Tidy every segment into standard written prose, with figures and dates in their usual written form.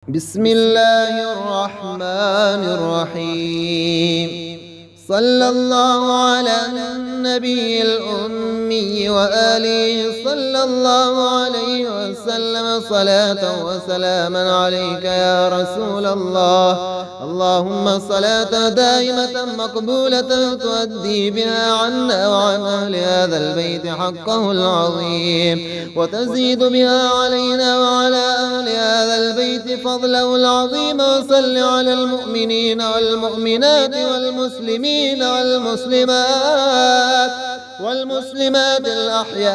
بسم الله الرحمن الرحيم. صلى الله على النبي الأمي وآله صلى الله عليه وسلم صلاة وسلاما عليك يا رسول الله. اللهم صلاة دائمة مقبولة تؤدي بها عنا وعن أهل هذا البيت حقه العظيم، وتزيد بها علينا وعلى أهل هذا البيت فضله العظيم. وصل على المؤمنين والمؤمنات والمسلمين والمسلمات الأحياء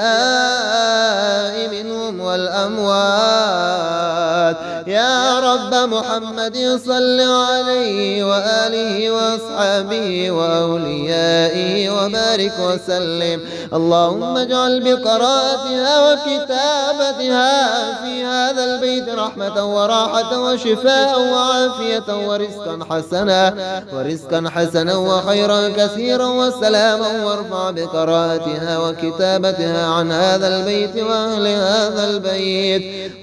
منهم والأموات يا رب محمد. صل عليه وآله وأصحابه وأوليائه وبارك وسلم. اللهم اجعل بقراءتها وكتابتها في هذا البيت رحمة وراحة وشفاء وعافية ورزقا حسنا وخيرا كثيرا وسلاما. وارفع بقراءتها وكتابتها عن هذا البيت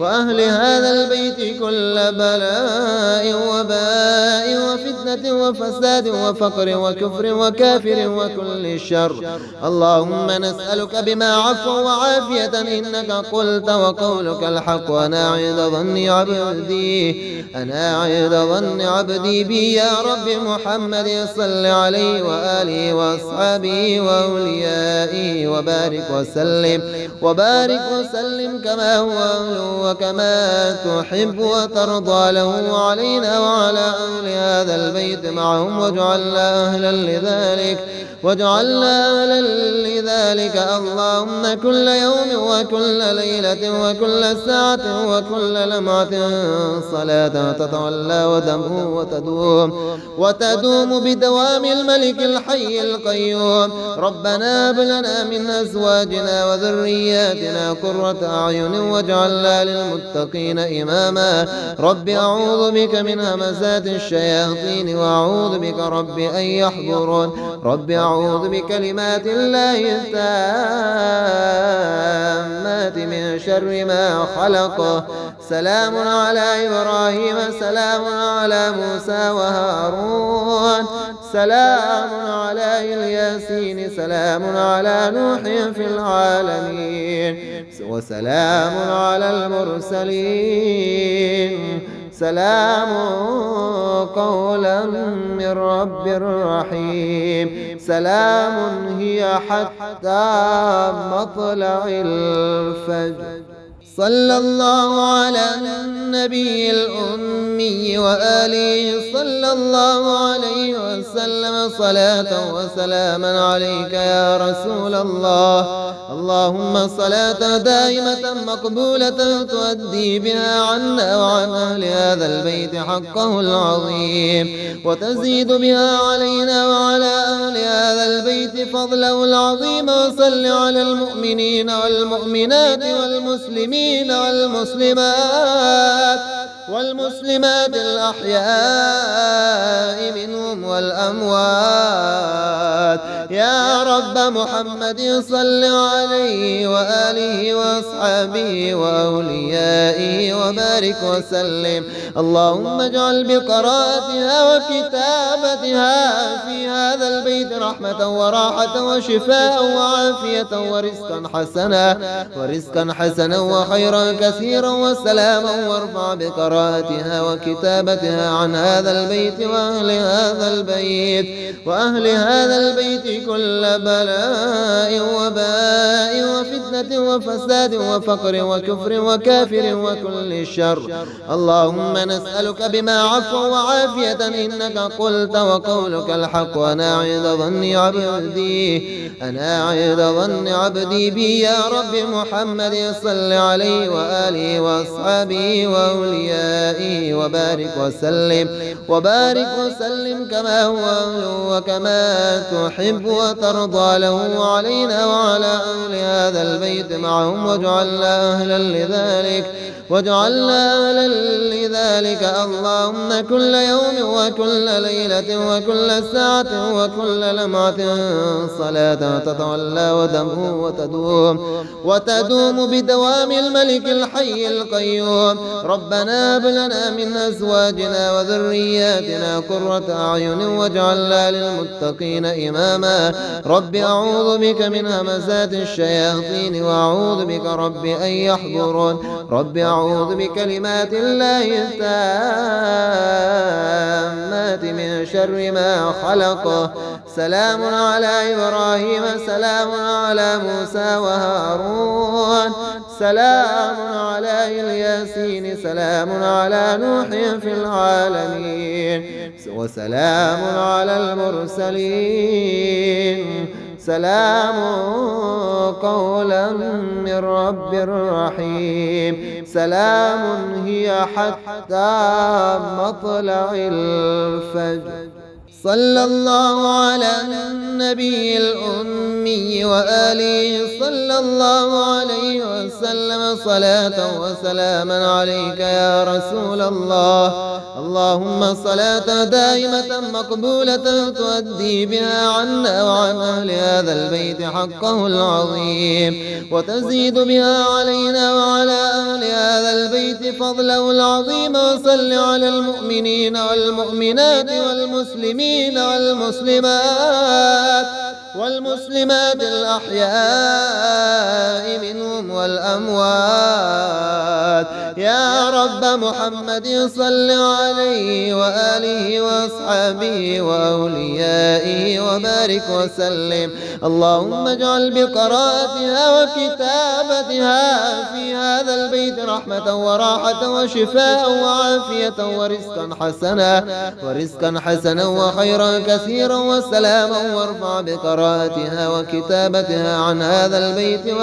وأهل هذا البيت كل بلاء وباء وفتنة وفساد وفقر وكفر وكافر وكل شر. اللهم نسألك بما عفو وعافية إنك قلت وقولك الحق. أنا عند ظن عبدي بي يا رب محمد. صل عليه وآله وأصحابه وأوليائه وبارك وسلم كما هو أهله وكما تحب وترضى له علينا وعلى أهل هذا البيت معهم. واجعلنا أهلا لذلك. اللهم كل يوم وكل ليلة وكل ساعة وكل لمعة صلاة تتولى وتدوم بدوام الملك الحي القيوم. ربنا هب لنا من أزواجنا وذرياتنا قرة أعين واجعلنا للمتقين إماما. رب أعوذ بك من همزات الشياطين وأعوذ بك رب أن يحضرون. رب أعوذ بكلمات الله التامات من شر ما خلق. سلام على إبراهيم، سلام على موسى وهارون، سلام على الياسين، سلام على نوح في العالمين، وسلام على المرسلين. سلام قولا من رب رحيم. سلام هي حتى مطلع الفجر. صلى الله على النبي الأمي وآله صلى الله عليه وسلم صلاة وسلاما عليك يا رسول الله. اللهم صلاة دائمة مقبولة تؤدي بها عنا وعن أهل هذا البيت حقه العظيم، وتزيد بها علينا وعلى أهل هذا البيت فضله العظيم. وصل على المؤمنين والمؤمنات والمسلمين والمسلمات الأحياء منهم والأموات يا رب محمد. صل عليه وآله وأصحابه وأوليائه وبارك وسلم. اللهم اجعل بقراءتها وكتابتها في هذا البيت رحمة وراحة وشفاء وعافية ورزقا حسنا وخيرا كثيرا وسلاما. وارفع بقراءتها وكتابتها عن هذا البيت وأهل هذا البيت كل بلاء وباء وفتنة وفساد وفقر وكفر وكافر وكل شر. اللهم نسألك بما عفو وعافية إنك قلت وقولك الحق. أنا عند ظن عبدي بي يا رب محمد. صل عليه وآله وأصحابه وأوليائه وبارك وسلم كما هو أهله وكما تحب وترضى له علينا وعلى أهل هذا البيت معهم. واجعلنا أهلا لذلك. اللهم كل يوم وكل ليلة وكل ساعة وكل لمعة صلاة تتولى وتدوم بدوام الملك الحي القيوم. ربنا ربنا هب لنا من أزواجنا وذرياتنا قرة أعين واجعلنا للمتقين إماما رب أعوذ بك من همزات الشياطين وأعوذ بك رب أن يحضرون رب أعوذ بكلمات الله التامات من شر ما خلق سلام على إبراهيم سلام على موسى وهارون سلام على الياسين سلام على نوح في العالمين وسلام على المرسلين سلام قولا من رب رحيم سلام هي حتى مطلع الفجر صلى الله على النبي الأمي وآله صلى الله عليه وسلم صلاة وسلاما عليك يا رسول الله اللهم صلاة دائمة مقبولة تؤدي بها عنا وعن أهل هذا البيت حقه العظيم وتزيد بها علينا وعلى أهل هذا البيت فضله العظيم وصل على المؤمنين والمؤمنات والمسلمين والمسلمات الأحياء منهم والأموات يا رب محمد صل عليه وآله وأصحابه وأوليائه وبارك وسلم اللهم اجعل بقراءتها وكتابتها في هذا البيت رحمة وراحة وشفاء وعافية ورزقا حسنا وخيرا كثيرا وسلاما وارفع بقراءتها وكتابتها عن هذا البيت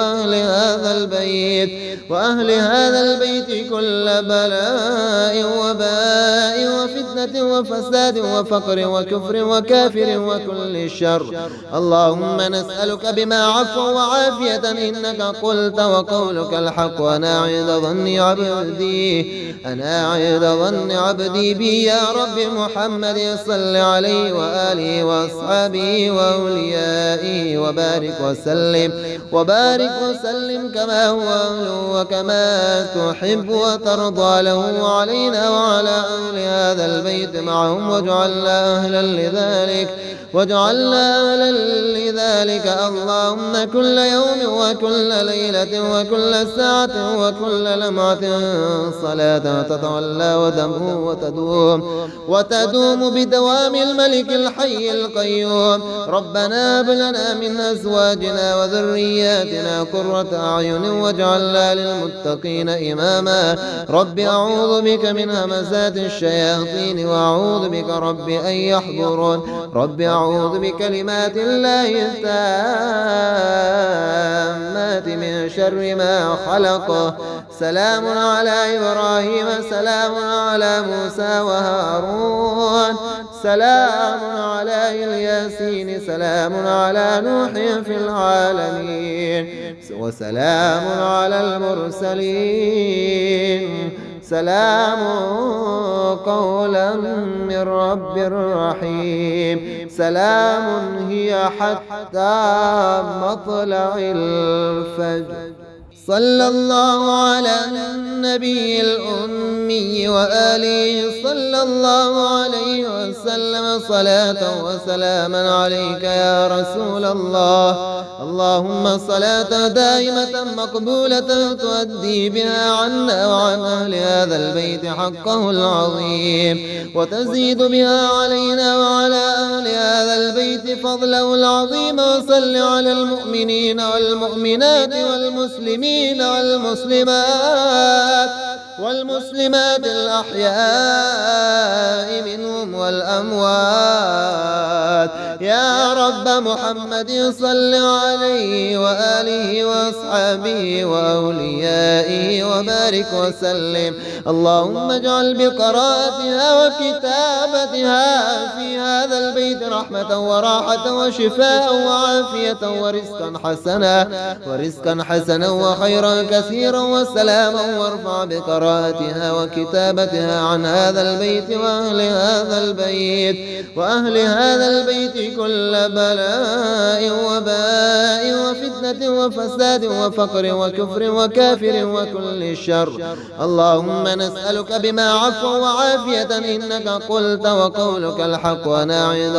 وأهل هذا البيت كل بلاء وباء وفتنة وفساد وفقر وكفر وكافر وكل شر اللهم نسألك بما عفو وعافية إنك قلت وقولك الحق أنا عند ظن عبدي بي يا رب محمد صل عليه وآله وأصحابه وأوليائه وبارك وسلم كما هو أهله وكما تحب وترضى له علينا وعلى أهل هذا البيت معهم واجعلنا أهلا لذلك اللهم كل يوم وكل ليلة وكل ساعة وكل لمعة صلاة تتولى وتدوم بدوام الملك الحي القيوم ربنا هب لنا من أزواجنا وذرياتنا قرة أعين واجعلنا للمتقين إماما رب أعوذ بك من همزات الشياطين وأعوذ بك رب أن يحضرون رب أعوذ بكلمات الله التامات من شر ما خلق سلام على إبراهيم سلام على موسى وهارون سلام على الياسين سلام على نوح في العالمين وسلام على المرسلين سلام قولا من رب رحيم سلام هي حتى مطلع الفجر صلى الله على النبي الأمي وآله صلى الله عليه وسلم صلاة وسلاما عليك يا رسول الله اللهم صلاة دائمة مقبولة تؤدي بها عنا وعن أهل هذا البيت حقه العظيم وتزيد بها علينا وعلى أهل هذا البيت فضله العظيم وصل على المؤمنين والمؤمنات والمسلمين والمسلمات الأحياء منهم والأموات يا رب محمد صل عليه وآله وأصحابه وأوليائه وبارك وسلم اللهم اجعل بقراءتها وكتابتها في هذا البيت رحمة وراحة وشفاء وعافية ورزقا حسنا وخيرا كثيرا وسلاما وارفع بقراءتها وكتابتها عن هذا البيت وأهل هذا البيت كل بلاء وباء وفتنة وفساد وفقر وكفر وكافر وكل شر. اللهم نسألك بما عفو وعافية إنك قلت وقولك الحق أنا عند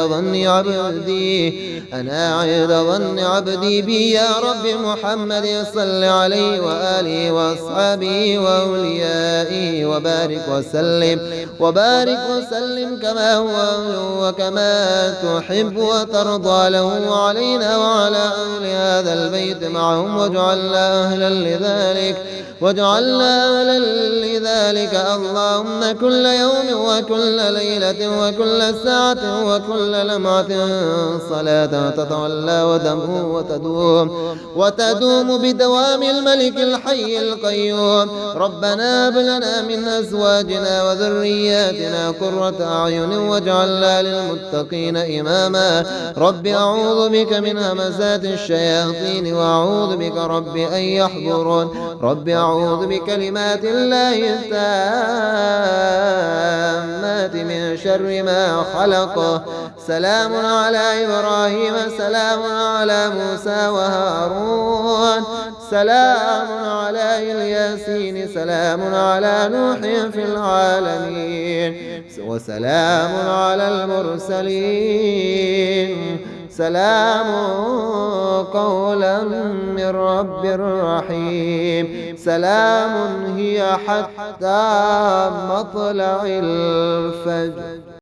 ظن عبدي بي يا رب. محمد صل عليه وآله وأصحابه وأوليائه وبارك وسلم كما هو أهله وكما تحب وترضى له علينا وعلى أهل هذا البيت معهم واجعلنا أهلا لذلك. اللهم كل يوم وكل ليلة وكل ساعة وكل لمعة صلاة تتولى وتدوم بدوام الملك الحي القيوم. ربنا هب لنا من أزواجنا وذرياتنا قرة أعين واجعلنا للمتقين إماما. رب أعوذ بك من همزات الشياطين وأعوذ بك رب أن يحضرون. رب أعوذ بكلمات الله التامات من شر ما خلق. سلام على إبراهيم سلام على موسى وهارون سلام على الياسين سلام على نوح في العالمين وسلام على المرسلين سلام قولا من رب رحيم. سلام هي حتى مطلع الفجر.